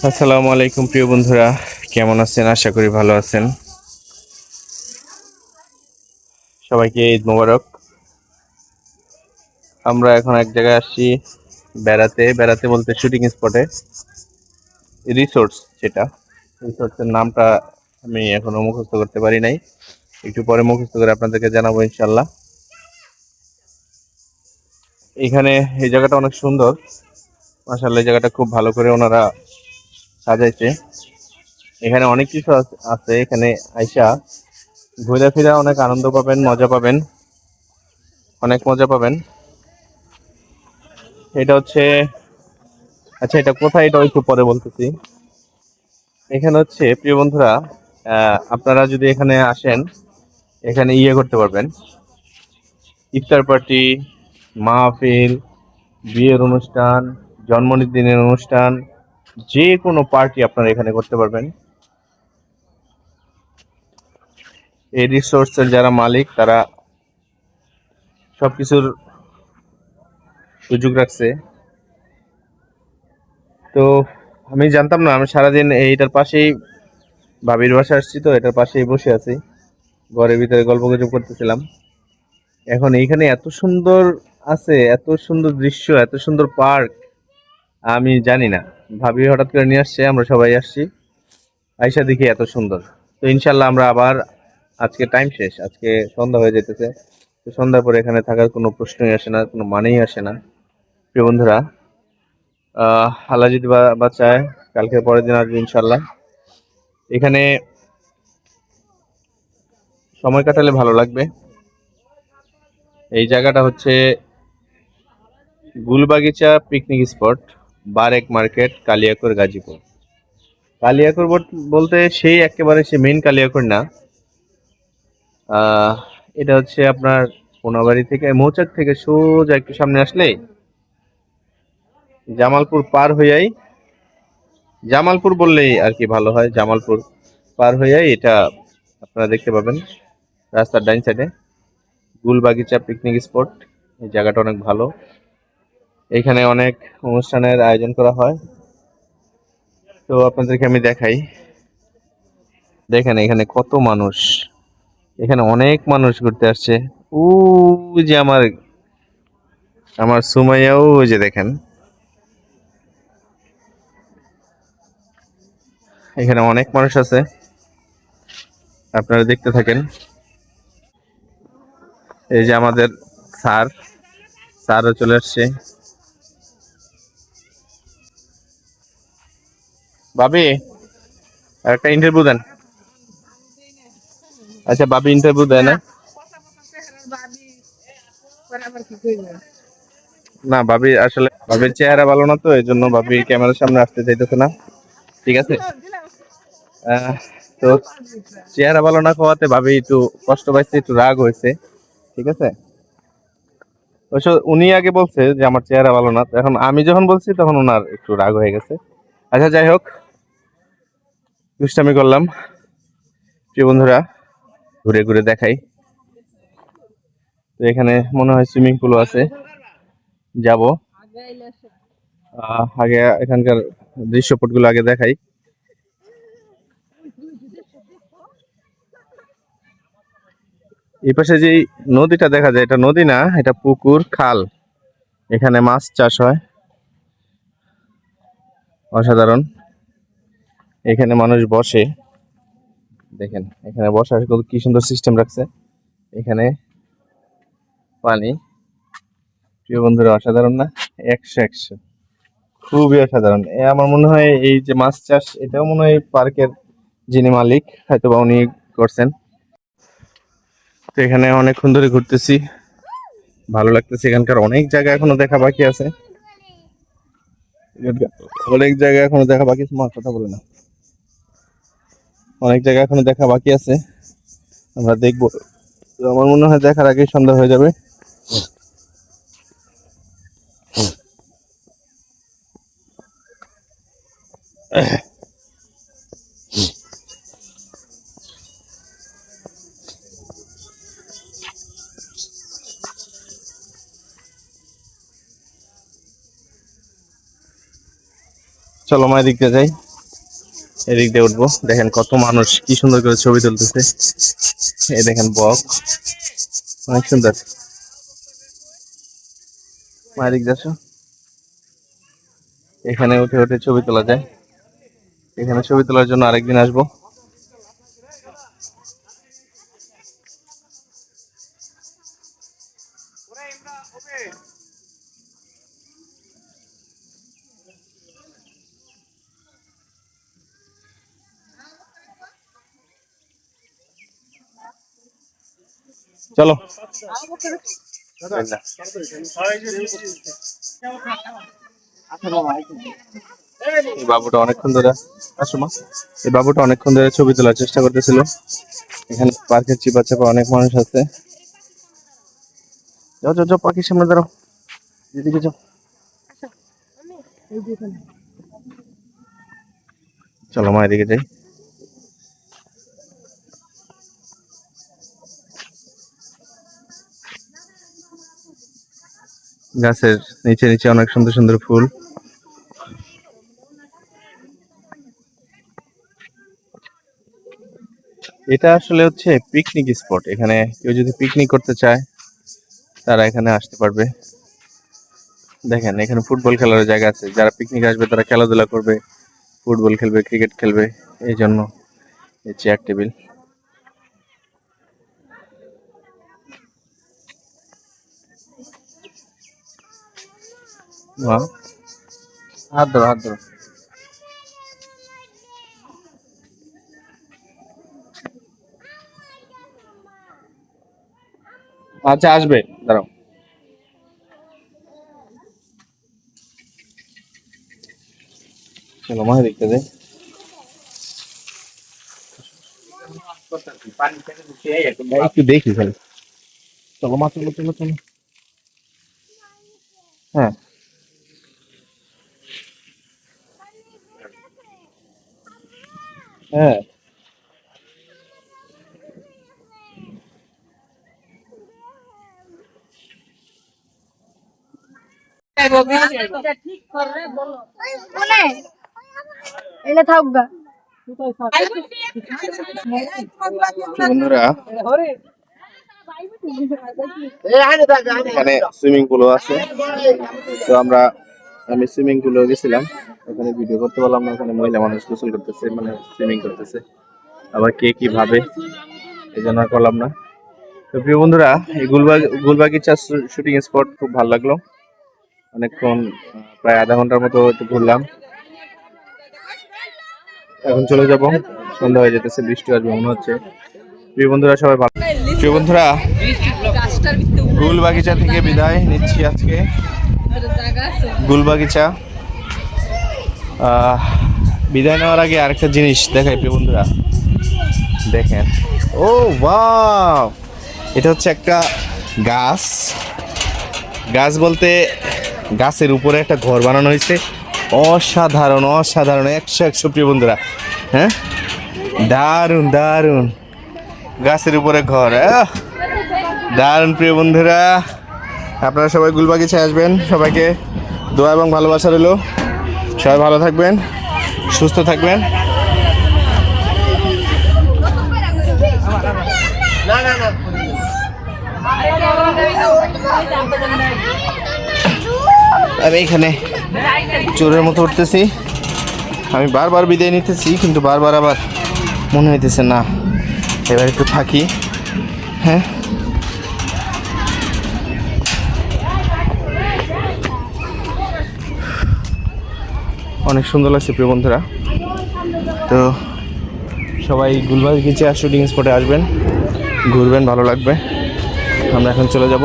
আসসালামু আলাইকুম প্রিয় বন্ধুরা, কেমন আছেন? আশা করি ভালো আছেন। সবাইকে ঈদ মোবারক। আমরা এখন এক জায়গায় আসছি বেড়াতে বেড়াতে বলতে শুটিং স্পটে, রিসোর্টস যেটা। রিসোর্টসের নামটা আমি এখনো মুখস্থ করতে পারি নাই, একটু পরে মুখস্থ করে আপনাদেরকে জানাবো ইনশাল্লাহ। এখানে এই জায়গাটা অনেক সুন্দর, মাশাআল্লাহ। এই জায়গাটা খুব ভালো করে ওনারা সাজাইছে। এখানে অনেক কিছু আছে। এখানে আইসা ঘুরে ফিরে অনেক আনন্দ পাবেন, মজা পাবেন, অনেক মজা পাবেন। এটা হচ্ছে, আচ্ছা এটা কোথায়, এটা একটু পরে বলতেছি। এখানে হচ্ছে প্রিয় বন্ধুরা, আপনারা যদি এখানে আসেন, এখানে করতে পারবেন, ইফতার পার্টি, মাহফিল, বিয়ের অনুষ্ঠান, জন্মদিনের অনুষ্ঠান, যে কোনো পার্টি আপনারা এখানে করতে পারবেন। এই রিসোর্সের যারা মালিক তারা সবকিছুর সুযোগ রাখছে। তো আমি জানতাম না, আমি সারাদিন এইটার পাশেই ভাবির বাসা আসছি, তো এটার পাশেই বসে আছি, ঘরের ভিতরে গল্প গুজব করতেছিলাম। এখন এইখানে এত সুন্দর আছে, এত সুন্দর দৃশ্য, এত সুন্দর পার্ক, আমি জানি না। ভাবি হঠাৎ করে নিয়ে আসছে, আমরা সবাই আসছি, আইসা দেখি এত সুন্দর। তো ইনশাল্লাহ আমরা আবার, আজকে টাইম শেষ, আজকে সন্ধ্যা হয়ে যেতেছে। তো সন্ধ্যার পরে এখানে থাকার কোনো প্রশ্নই আসে না, কোনো মানেই আসে না। প্রিয় বন্ধুরা, আল্লাহ যদি বাঁচায়, কালকে পরের দিন আসবে ইনশাল্লাহ। এখানে সময় কাটালে ভালো লাগবে। এই জায়গাটা হচ্ছে Gulbagicha picnic spot, Barek market, Kaliakair, Gazipur. Kaliakair বলতে সেই একেবারে সে মেইন কালিয়াকৈর না। আহ এটা হচ্ছে আপনার কোনাবাড়ি থেকে, মৌচাক থেকে সোজা একটু সামনে আসলেই জামালপুর পার হইয়াই, জামালপুর বললেই আর কি ভালো হয়, জামালপুর পার হইয়াই এটা আপনারা দেখতে পাবেন রাস্তার ডাইন সাইডে গুলবাগিচা পিকনিক স্পট। এই জায়গাটা অনেক ভালো, এখানে অনেক অনুষ্ঠানের আয়োজন করা হয়। তো আপনাদেরকে আমি দেখাই, দেখেন এখানে কত মানুষ, এখানে অনেক মানুষ ঘুরতে আসছে। ও যে আমার আমার সুমাইয়াও, ওই যে দেখেন এখানে অনেক মানুষ আছে, আপনারা দেখতে থাকেন। এই যে আমাদের স্যার, স্যারও চলে আসছে। ভাবি একটা ইন্টারভিউ দেন। আচ্ছা ভাবি ইন্টারভিউ দেয় না? না ভাবি আসলে, ভাবির চেহারা ভালো না, তো এই জন্য ভাবি ক্যামেরার সামনে আসতে চাইতেছে না। ঠিক আছে। আহ, তো চেহারা ভালো না হওয়াতে ভাবি একটু কষ্ট পাইছে, একটু রাগ হয়েছে। ঠিক আছে। অবশ্য উনি আগে বলছে যে আমার চেহারা ভালো না, তো এখন আমি যখন বলছি তখন ওনার একটু রাগ হয়ে গেছে। আচ্ছা যাই হোক, দুষ্টামি করলাম। প্রিয় বন্ধুরা, ঘুরে ঘুরে দেখাই। তো এখানে মনে হয় সুইমিং পুলও আছে, যাব। আগে এখানকার দৃশ্যপটগুলো আগে দেখাই। এই পাশে যে নদীটা দেখা যায়, এটা নদী না, এটা পুকুর, খাল। এখানে মাছ চাষ হয়, অসাধারণ। এখানে মানুষ বসে, দেখেন এখানে বসার কত কি সুন্দর সিস্টেম রাখছে। এখানে পানি, প্রিয় বন্ধুরা, অসাধারণ না? একশো একশো, খুবই অসাধারণ। আমার মনে হয় এই যে মাছ চাষ, এটাও মনে হয় পার্কের যিনি মালিক হয়তো বা উনি করছেন। তো এখানে অনেকক্ষণ ধরে ঘুরতেছি, ভালো লাগতেছে। এখানকার অনেক জায়গা এখনো দেখা বাকি আছে, অনেক জায়গা এখনো দেখা বাকি আছে। মা কথা বলে না, অনেক জায়গা এখনো দেখা বাকি আছে, আমরা দেখবো। তো আমার মনে হয় দেখার আগেই সন্ধ্যা হয়ে যাবে। চলো মায়ের দিকে যাই। এদিক দিয়ে উঠবো। দেখেন কত মানুষ কি সুন্দর করে ছবি তুলতেছে। এই দেখেন বক, অনেক সুন্দর। এদিক দেখো, এখানে উঠে উঠে ছবি তোলা যায়। এখানে ছবি তোলার জন্য আরেকদিন আসবো। চলো এই বাবুটা অনেকক্ষণ ধরে আসো মা, এই বাবুটা অনেকক্ষণ ধরে ছবি তোলার চেষ্টা করতেছিল। এখানে পার্কের চিপা চাপা অনেক মানুষ আছে। যাও যাও যাও, পাখির সামনে দাঁড়াও, এদিকে যাও। চলো মা, এদিকে যাই। গাছের নিচে নিচে অনেক সুন্দর সুন্দর ফুল। এটা আসলে হচ্ছে পিকনিক স্পট। এখানে কেউ যদি পিকনিক করতে চায় তারা এখানে আসতে পারবে। দেখেন এখানে ফুটবল খেলার জায়গা আছে, যারা পিকনিক আসবে তারা খেলাধুলা করবে, ফুটবল খেলবে, ক্রিকেট খেলবে, এই জন্য এই চেয়ার টেবিল। হাত ধরো, হাত ধরো। আচ্ছা আসবে, দাঁড়াও। চলো মা, দেখতে যাই। একটু দেখি খালি। চলো মা, চলো চলো চলো। হ্যাঁ হ্যাঁ, বন্ধুরা এখানে সুইমিং পুলও আছে। তো আমি সুইমিং পুলে গেছিলাম, ওখানে ভিডিও করতে পারলাম না। ওখানে মহিলা মানুষ গোসল করতেছে, মানে সুইমিং করতেছে। আবার কে কি ভাবে এই জন্য আর করলাম না। তো প্রিয় বন্ধুরা, এই গুলবাগিচা শুটিং স্পট খুব ভালো লাগলো। অনেকক্ষণ, প্রায় আধা ঘন্টার মতো একটু ঘুরলাম। এখন চলে যাব, সন্ধ্যা হয়ে যেতেছে, বৃষ্টি আসবে মনে হচ্ছে। প্রিয় বন্ধুরা সবাই ভালো। প্রিয় বন্ধুরা, গুলবাগিচা থেকে বিদায় নিচ্ছি আজকে। গুলবাগিচা বিদায় নেওয়ার আগে আরেকটা জিনিস দেখাই প্রিয় বন্ধুরা, দেখেন। ও ওয়াও, এটা হচ্ছে একটা গাছ। গাছ বলতে গাছের উপরে একটা ঘর বানানো হয়েছে। অসাধারণ অসাধারণ, 100 প্রিয় বন্ধুরা। হ্যাঁ, দারুণ দারুণ, গাছের উপরে ঘর, দারুণ। প্রিয় বন্ধুরা, আপনারা সবাই গুলবাগিচায় আসবেন। সবাইকে দোয়া এবং ভালোবাসা রইল। সবাই ভালো থাকবেন, সুস্থ থাকবেন। আমি এখানে চোরের মতো উঠতেছি। আমি বারবার বিদায় নিতেছি, কিন্তু বারবার আবার মনে হইতেছে না, এবার একটু থাকি। হ্যাঁ, অনেক সুন্দর লাগছে প্রিয় বন্ধুরা। তো সবাই গুলবাগিচা শুটিং স্পটে আসবেন, ঘুরবেন, ভালো লাগবে। আমরা এখন চলে যাব।